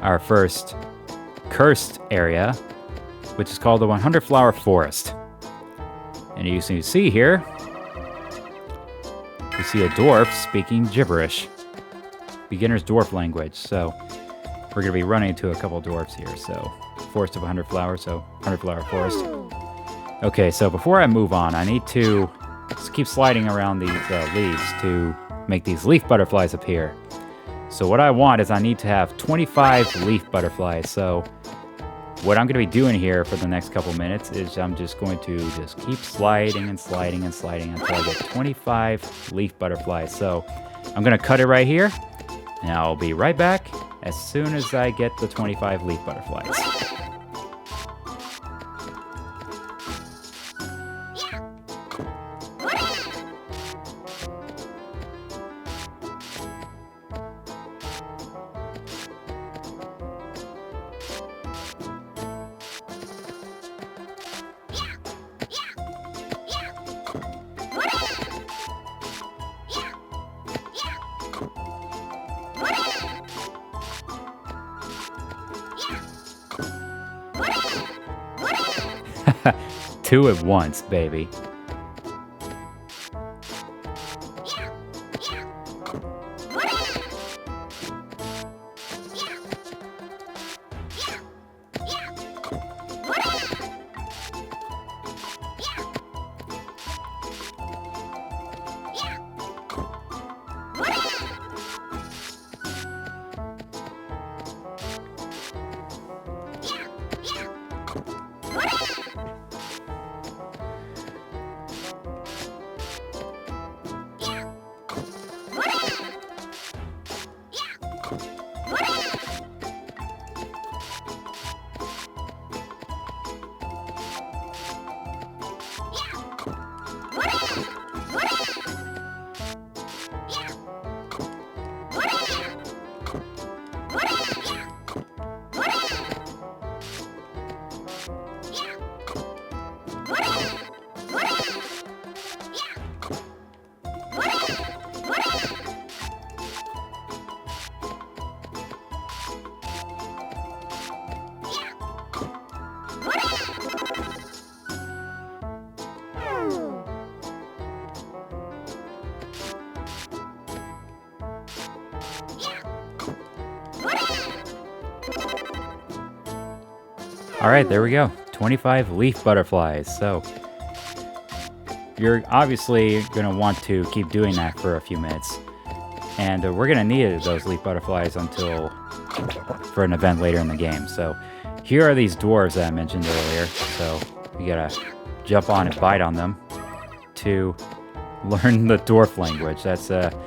our first cursed area, which is called the 100 Flower Forest. And you can see here, you see a dwarf speaking gibberish. Beginner's dwarf language. So we're going to be running into a couple dwarves here. So Forest of 100 Flowers, so 100 Flower Forest. Okay, so before I move on, I need to just keep sliding around these leaves to make these leaf butterflies appear. So what I want is I need to have 25 leaf butterflies. So what I'm going to be doing here for the next couple minutes is I'm just going to just keep sliding and sliding and sliding until I get 25 leaf butterflies. So I'm going to cut it right here, and I'll be right back as soon as I get the 25 leaf butterflies. Two at once, baby. Alright, there we go. 25 leaf butterflies. So you're obviously going to want to keep doing that for a few minutes. And we're going to need those leaf butterflies until for an event later in the game. So here are these dwarves that I mentioned earlier. So you got to jump on and bite on them to learn the dwarf language. That's a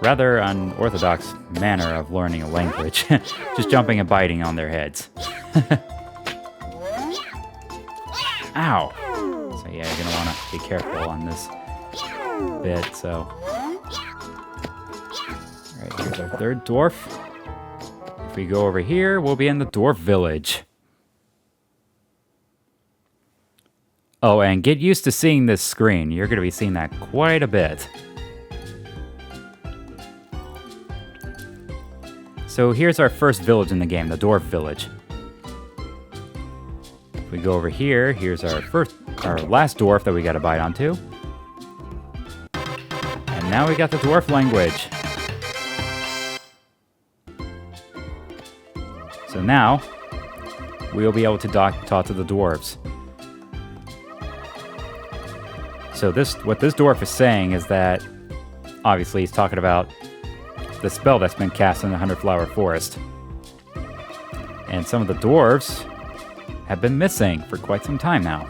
rather unorthodox manner of learning a language. Just jumping and biting on their heads. Ow! So yeah, you're gonna want to be careful on this bit, so... Alright, here's our third dwarf. If we go over here, we'll be in the dwarf village. Oh, and get used to seeing this screen. You're gonna be seeing that quite a bit. So here's our first village in the game, the dwarf village. If we go over here, here's our last dwarf that we got to bite onto. And now we got the dwarf language. So now, we'll be able to talk to the dwarves. So what this dwarf is saying is that, obviously he's talking about the spell that's been cast in the 100 Flower Forest. And some of the dwarves have been missing for quite some time now.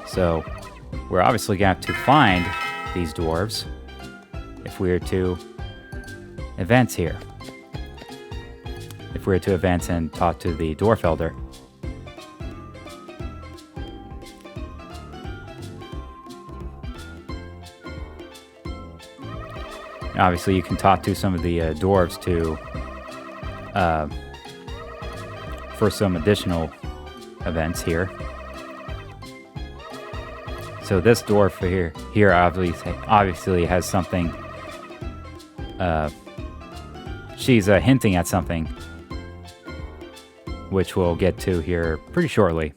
So we're obviously going to have to find these dwarves if we are to advance here. If we are to advance and talk to the dwarf elder. And obviously you can talk to some of the dwarves to for some additional events here. So this dwarf here obviously has something she's hinting at something, which we'll get to here pretty shortly.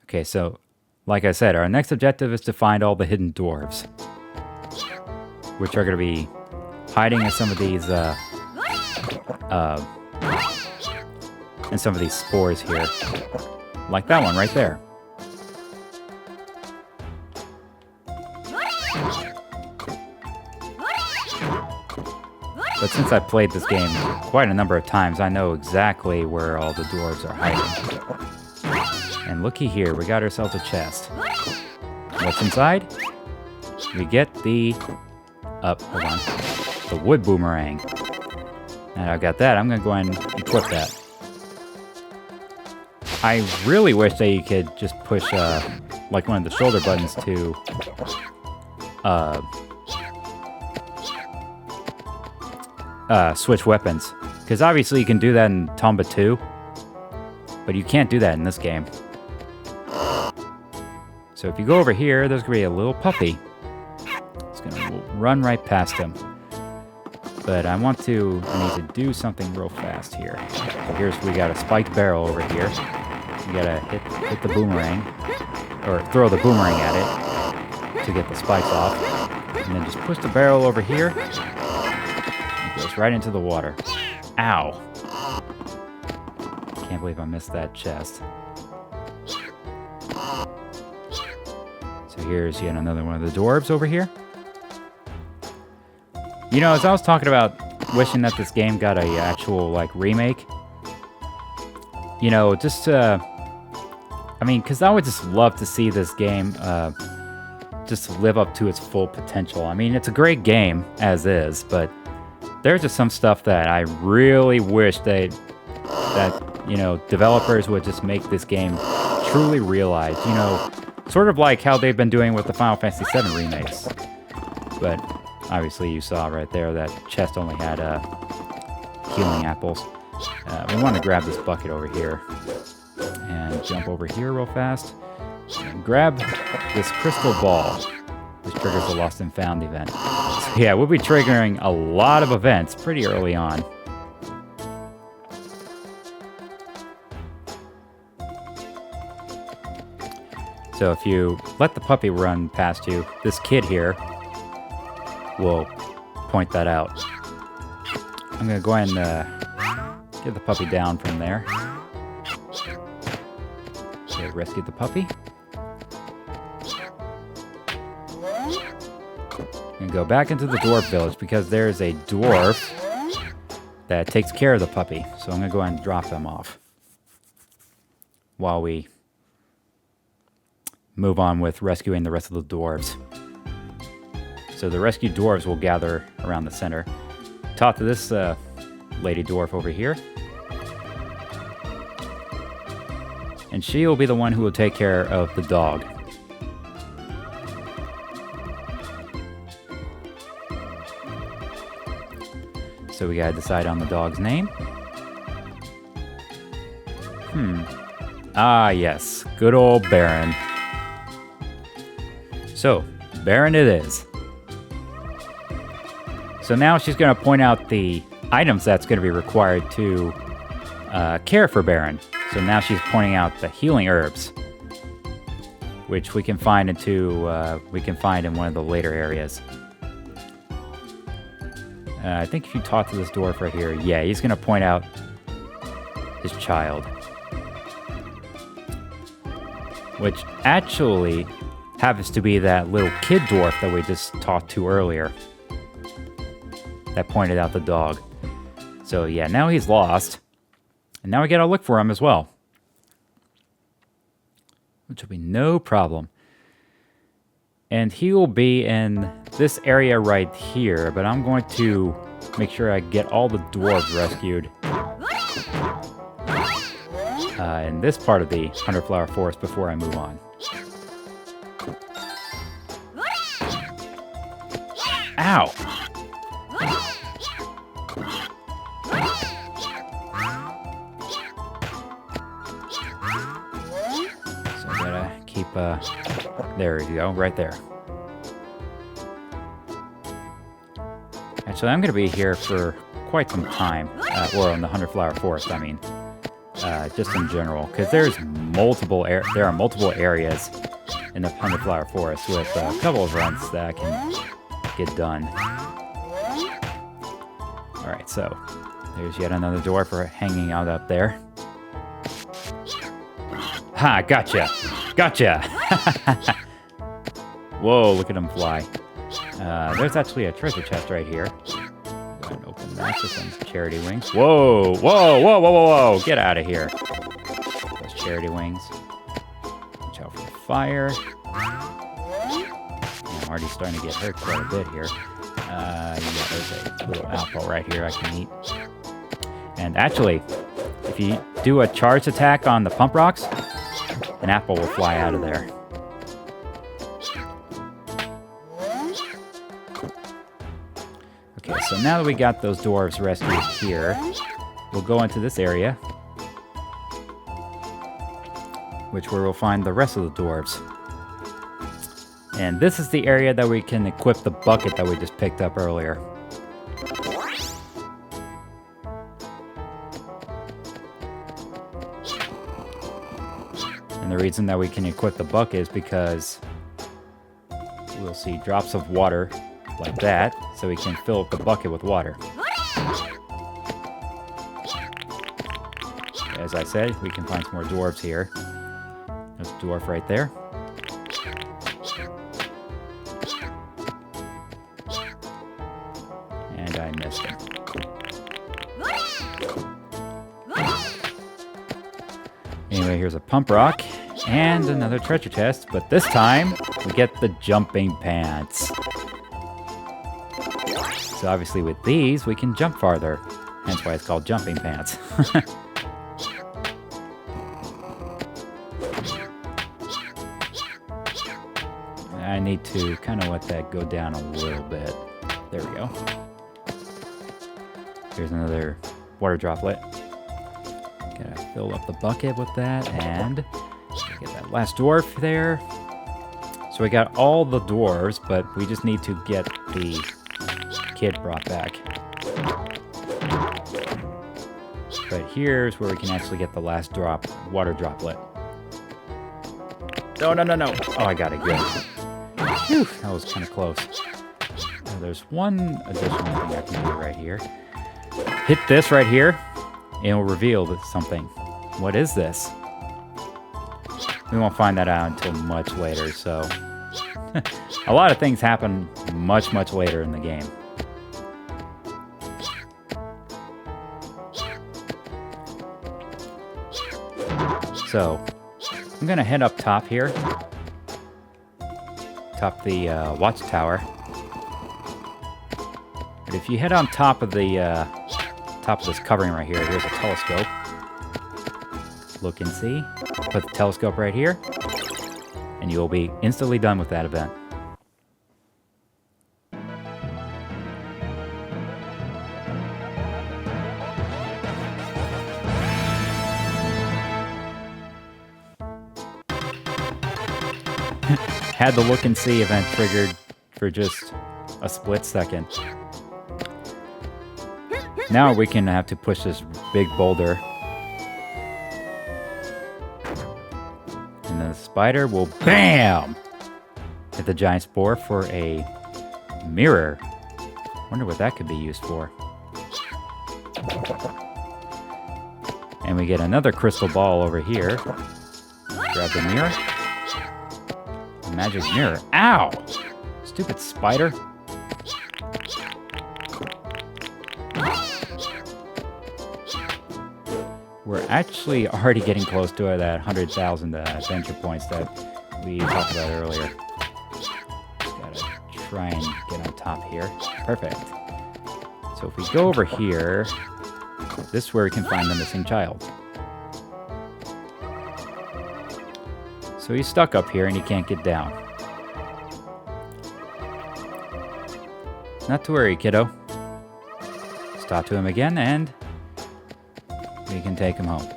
Okay, so like I said, our next objective is to find all the hidden dwarves, which are going to be hiding in some of these spores here, like that one right there. But since I've played this game quite a number of times, I know exactly where all the dwarves are hiding. And looky here, we got ourselves a chest. What's inside? We get the... hold on. The wood boomerang. And I got that. I'm going to go ahead and equip that. I really wish that you could just push, like one of the shoulder buttons to... switch weapons. Because obviously you can do that in Tomba 2. But you can't do that in this game. So if you go over here, there's going to be a little puppy. It's going to run right past him. But I need to do something real fast here. So we got a spiked barrel over here. You got to hit the boomerang. Or throw the boomerang at it to get the spikes off. And then just push the barrel over here. It goes right into the water. Ow. Can't believe I missed that chest. So here's yet another one of the dwarves over here. You know, as I was talking about wishing that this game got a actual, like, remake, you know, just I mean, because I would just love to see this game just live up to its full potential. I mean, it's a great game as is, but there's just some stuff that I really wish that you know, developers would just make this game truly realized. You know, sort of like how they've been doing with the Final Fantasy VII remakes. But obviously you saw right there that chest only had healing apples. We want to grab this bucket over here. And jump over here real fast. And grab this crystal ball, which triggers the Lost and Found event. So yeah, we'll be triggering a lot of events pretty early on. So if you let the puppy run past you, this kid here will point that out. I'm going to go ahead and get the puppy down from there. Okay, rescue the puppy. And go back into the dwarf village because there's a dwarf that takes care of the puppy. So I'm going to go ahead and drop them off while we move on with rescuing the rest of the dwarves. So the rescued dwarves will gather around the center. Talk to this lady dwarf over here. And she will be the one who will take care of the dog. So we gotta decide on the dog's name. Ah, yes. Good old Baron. So, Baron it is. So now she's going to point out the items that's going to be required to care for Baron. So now she's pointing out the healing herbs, which we can find in one of the later areas. I think if you talk to this dwarf right here, yeah, he's going to point out his child, which actually happens to be that little kid dwarf that we just talked to earlier that pointed out the dog. So yeah, now he's lost. And now we gotta look for him as well. Which will be no problem. And he will be in this area right here, but I'm going to make sure I get all the dwarves rescued in this part of the 100-flower forest before I move on. Ow! So I gotta keep, there we go, right there. Actually, I'm going to be here for quite some time. Or on the 100-flower forest, I mean. Just in general. Because there are multiple areas in the 100-flower forest with a couple of runs that can get done. Alright, so there's yet another dwarf for hanging out up there. Ha! Gotcha! Gotcha! Whoa, look at him fly. There's actually a treasure chest right here. Go ahead and open that with some charity wings. Whoa! Whoa! Whoa! Whoa! Whoa! Whoa! Get out of here! Those charity wings. Watch out for the fire. I'm already starting to get hurt quite a bit here. Yeah, there's a little apple right here I can eat. And actually, if you do a charged attack on the pump rocks, an apple will fly out of there. Okay, so now that we got those dwarves rescued here, we'll go into this area, where we'll find the rest of the dwarves. And this is the area that we can equip the bucket that we just picked up earlier. And the reason that we can equip the bucket is because we'll see drops of water like that, so we can fill up the bucket with water. As I said, we can find some more dwarves here. There's a dwarf right there. And I missed him. Anyway, here's a pump rock and another treasure chest, but this time we get the jumping pants. So obviously with these, we can jump farther. Hence why it's called jumping pants. I need to kind of let that go down a little bit. There we go. Here's another water droplet. Gotta fill up the bucket with that, and get that last dwarf there. So we got all the dwarves, but we just need to get the kid brought back. But here's where we can actually get the last water droplet. No, no, no, no. Oh, I got it good. Whew, that was kind of close. Now, there's one additional thing I can do right here. Hit this right here, and it'll reveal something. What is this? We won't find that out until much later, so... a lot of things happen much, much later in the game. So, I'm gonna head up top here. Top the watchtower. But if you head on top of the top of this covering right here, here's a telescope. Look and see. Put the telescope right here, and you will be instantly done with that event. Had the look and see event triggered for just a split second. Now we can have to push this big boulder. And the spider will BAM! Hit the giant spore for a mirror. Wonder what that could be used for. And we get another crystal ball over here. Grab the mirror. Magic mirror. Ow! Stupid spider. We're actually already getting close to that 100,000 adventure points that we talked about earlier. Just gotta try and get on top here. Perfect. So if we go over here, this is where we can find the missing child. So he's stuck up here and he can't get down. Not to worry, kiddo. Let's talk to him again and we can take him home.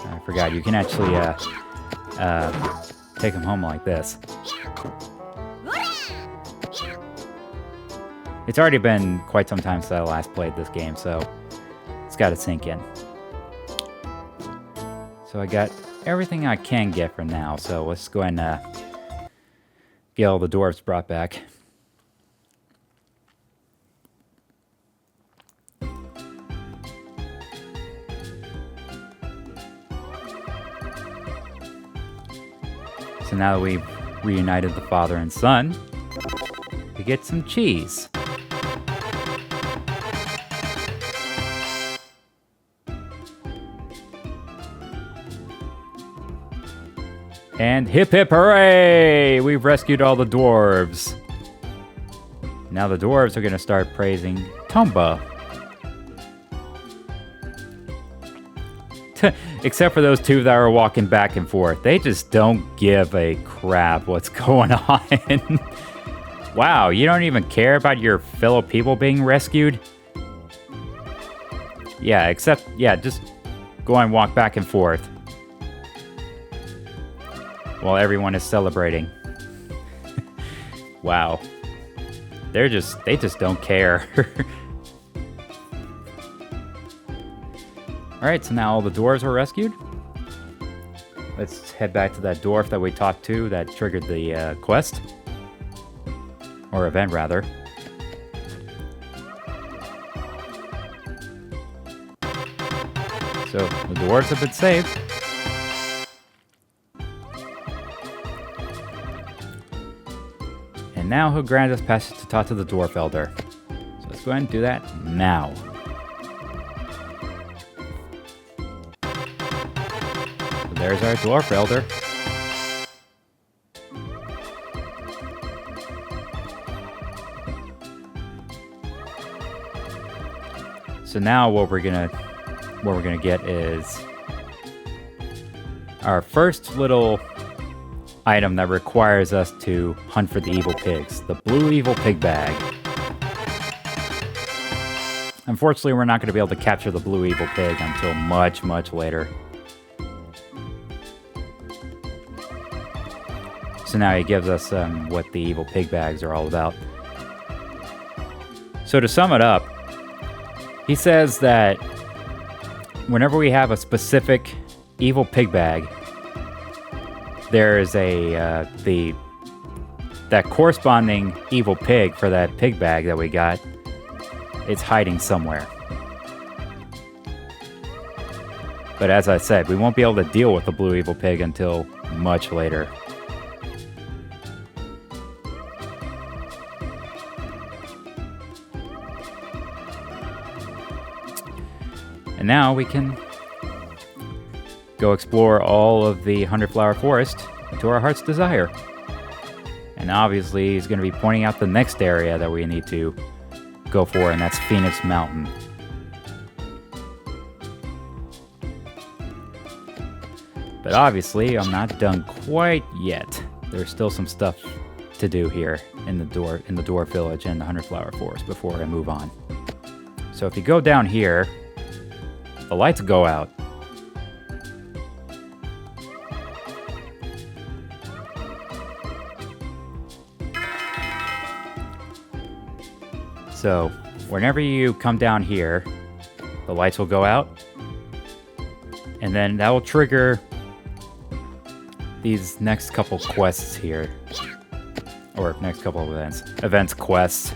I forgot, you can actually take him home like this. It's already been quite some time since I last played this game, so it's got to sink in. So I got everything I can get for now, so let's go ahead and get all the dwarves brought back. So now that we've reunited the father and son, we get some cheese. And hip hip hooray! We've rescued all the dwarves. Now the dwarves are going to start praising Tomba. Except for those two that are walking back and forth. They just don't give a crap what's going on. Wow, you don't even care about your fellow people being rescued? Yeah, just go and walk back and forth. While everyone is celebrating. Wow. They just don't care. Alright, so now all the dwarves were rescued. Let's head back to that dwarf that we talked to that triggered the quest. Or event, rather. So, the dwarves have been saved. And now he'll grant us passage to talk to the dwarf elder. So let's go ahead and do that now. So there's our dwarf elder. So now what we're gonna get is our first little item that requires us to hunt for the evil pigs, the blue evil pig bag. Unfortunately, we're not going to be able to capture the blue evil pig until much, much later. So now he gives us what the evil pig bags are all about. So to sum it up, he says that whenever we have a specific evil pig bag, there is that corresponding evil pig for that pig bag that we got. It's hiding somewhere. But as I said, we won't be able to deal with the blue evil pig until much later. And now we can go explore all of the 100-flower forest to our heart's desire. And obviously, he's going to be pointing out the next area that we need to go for, and that's Phoenix Mountain. But obviously, I'm not done quite yet. There's still some stuff to do here in the Dwarf Village and the 100-flower forest before I move on. So if you go down here, the lights go out. So, whenever you come down here, the lights will go out, and then that will trigger these next couple quests here. Or next couple of events. Events, quests.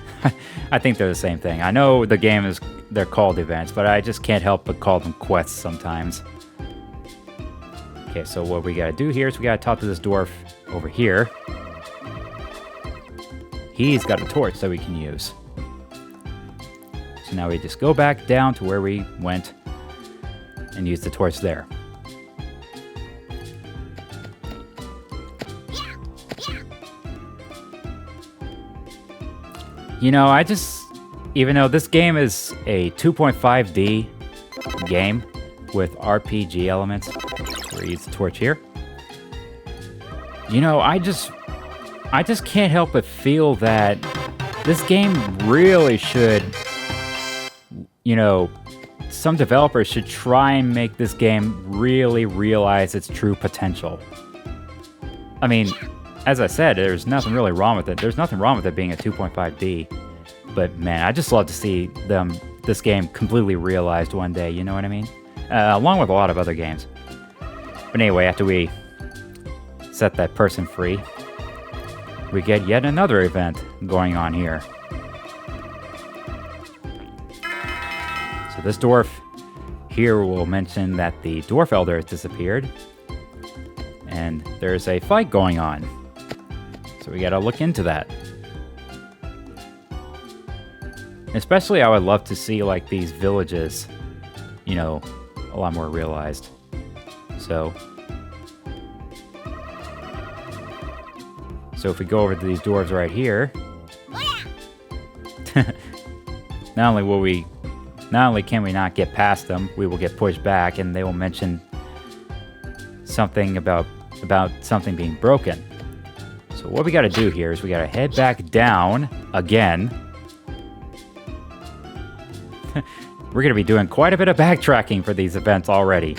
I think they're the same thing. I know the game they're called events, but I just can't help but call them quests sometimes. Okay, so what we gotta do here is we gotta talk to this dwarf over here. He's got a torch that we can use. So now we just go back down to where we went and use the torch there. You know, even though this game is a 2.5D game with RPG elements, we'll use the torch here. You know, I just can't help but feel that this game really should, you know, some developers should try and make this game really realize its true potential. I mean, as I said, there's nothing really wrong with it. There's nothing wrong with it being a 2.5D. But man, I just love to see this game completely realized one day, you know what I mean? Along with a lot of other games. But anyway, after we set that person free, we get yet another event going on here. So this dwarf here will mention that the dwarf elder has disappeared, and there's a fight going on. So we gotta look into that. Especially, I would love to see like these villages, you know, a lot more realized. So if we go over to these dwarves right here, not only can we not get past them, we will get pushed back, and they will mention something about something being broken. So what we got to do here is we got to head back down again. We're going to be doing quite a bit of backtracking for these events already.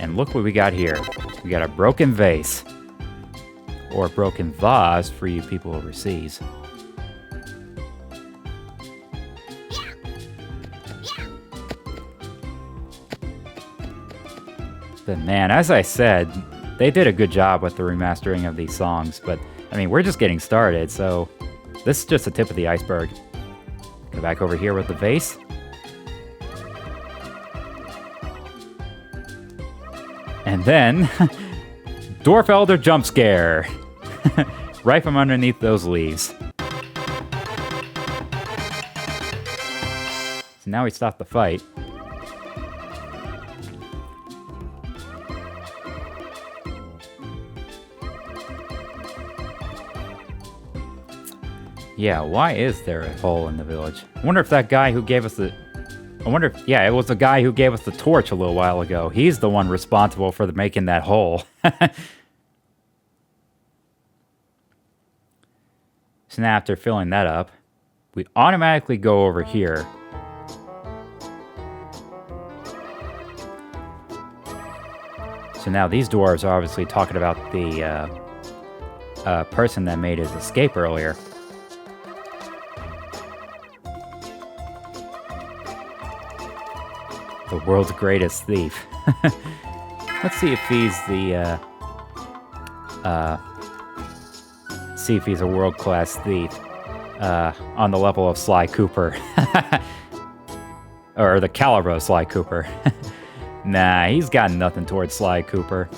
And look what we got here. We got a broken vase. Or a broken vase for you people overseas. But man, as I said, they did a good job with the remastering of these songs. But, I mean, we're just getting started, so this is just the tip of the iceberg. Go back over here with the vase. And then, Dwarf Elder jump scare. Right from underneath those leaves. So now we stop the fight. Yeah, why is there a hole in the village? I wonder if that guy who gave us the... yeah, it was the guy who gave us the torch a little while ago. He's the one responsible for making that hole. So now after filling that up, we automatically go over here. So now these dwarves are obviously talking about the person that made his escape earlier. The world's greatest thief. Let's see if he's the, see if he's a world-class thief, on the level of Sly Cooper. Or the caliber of Sly Cooper. Nah, he's got nothing towards Sly Cooper.